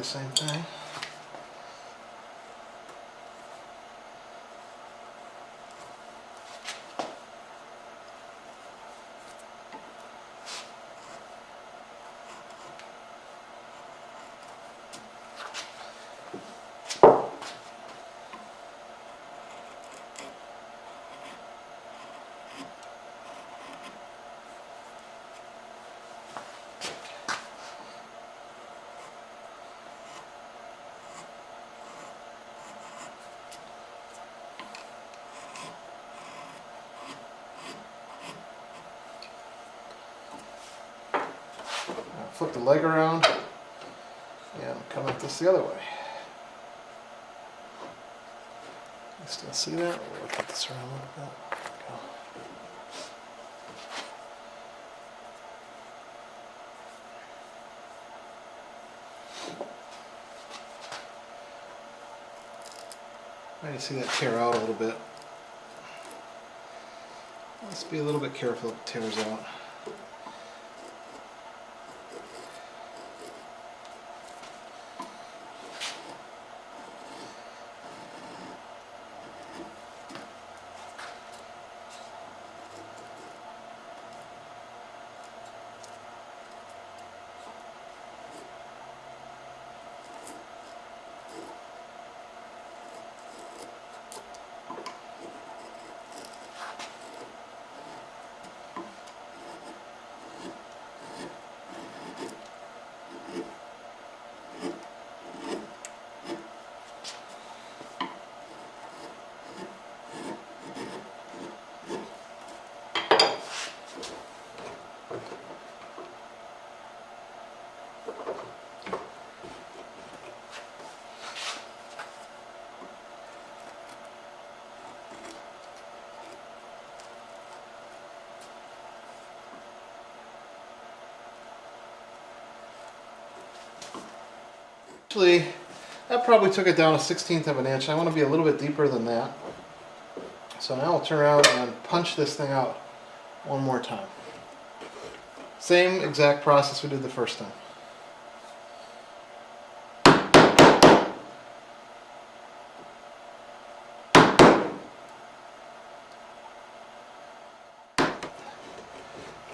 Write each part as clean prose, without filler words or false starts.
same thing. Flip the leg around and come at this the other way. You still see that? We'll put this around a little bit. There you go. You see that tear out a little bit. Let's be a little bit careful if it tears out. Actually, that probably took it down a 1/16 of an inch. I want to be a little bit deeper than that. So now I'll turn around and punch this thing out one more time. Same exact process we did the first time.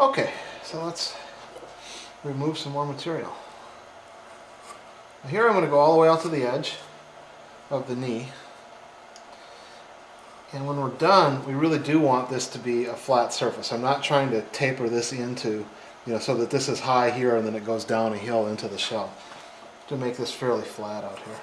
Okay, so let's remove some more material. Here I'm going to go all the way out to the edge of the knee. And when we're done, we really do want this to be a flat surface. I'm not trying to taper this into, so that this is high here and then it goes down a hill into the shell. To make this fairly flat out here.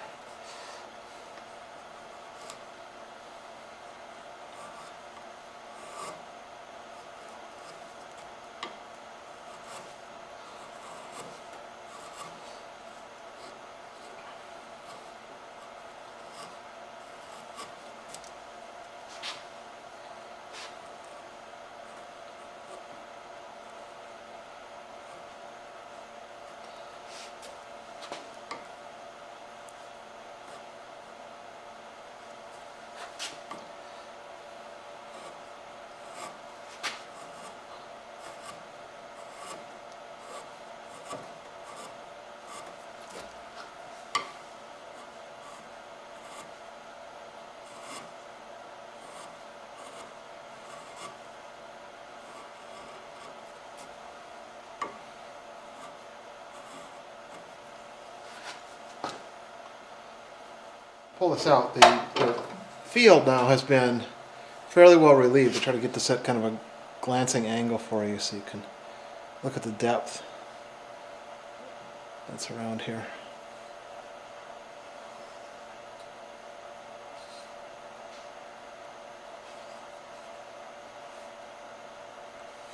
Pull this out. The field now has been fairly well relieved. I try to get this at kind of a glancing angle for you so you can look at the depth that's around here.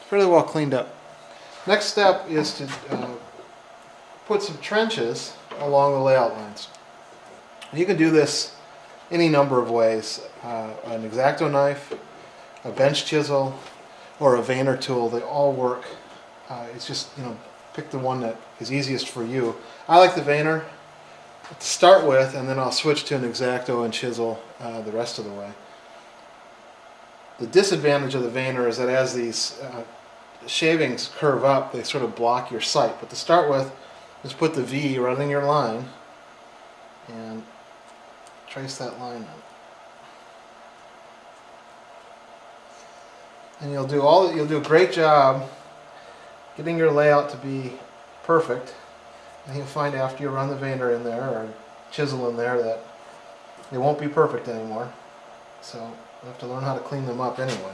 Fairly well cleaned up. Next step is to put some trenches along the layout lines. You can do this any number of ways. An X-Acto knife, a bench chisel, or a veiner tool. They all work. It's just, pick the one that is easiest for you. I like the veiner to start with, and then I'll switch to an X-Acto and chisel the rest of the way. The disadvantage of the veiner is that as these shavings curve up, they sort of block your sight. But to start with, just put the V right in your line and trace that line out. And you'll do a great job getting your layout to be perfect. And you'll find after you run the veiner in there or chisel in there that they won't be perfect anymore. So you have to learn how to clean them up anyway.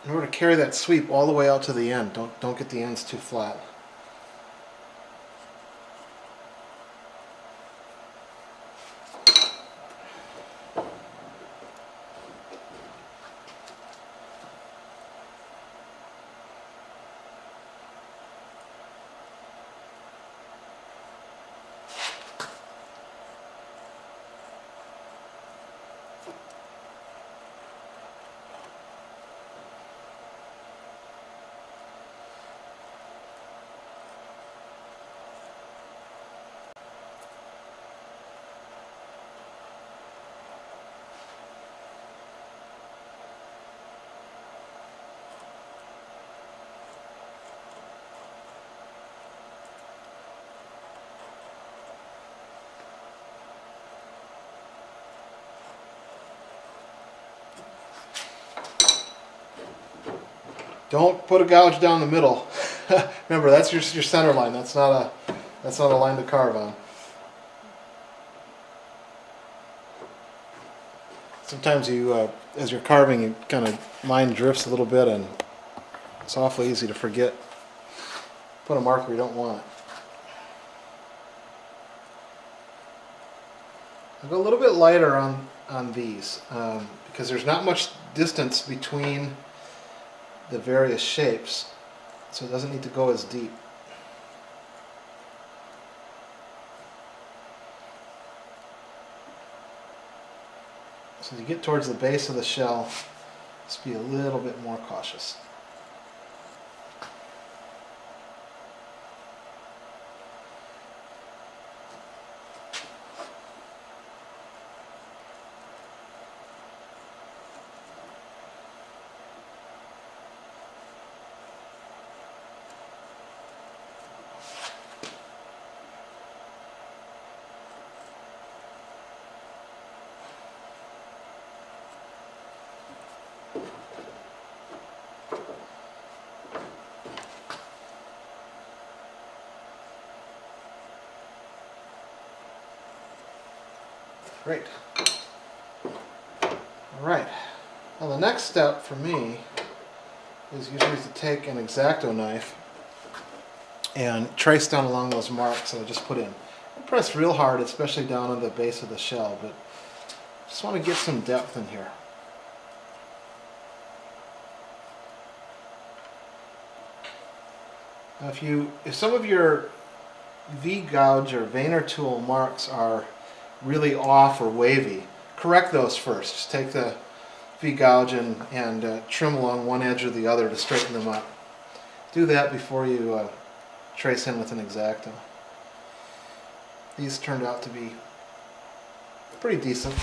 In order to carry that sweep all the way out to the end, don't get the ends too flat. Don't put a gouge down the middle. Remember, that's your center line. That's not a line to carve on. Sometimes as you're carving, you kind of mind drifts a little bit, and it's awfully easy to forget. Put a mark where you don't want it. I'll go a little bit lighter on these because there's not much distance between the various shapes, so it doesn't need to go as deep. So as you get towards the base of the shell, just be a little bit more cautious. Great. Alright. Now the next step for me is usually to take an X-Acto knife and trace down along those marks that I just put in. I press real hard, especially down on the base of the shell, but just want to get some depth in here. Now if some of your V-gouge or veiner tool marks are really off or wavy, correct those first. Just take the V-gouge and trim along one edge or the other to straighten them up. Do that before you trace in with an X-Acto. These turned out to be pretty decent.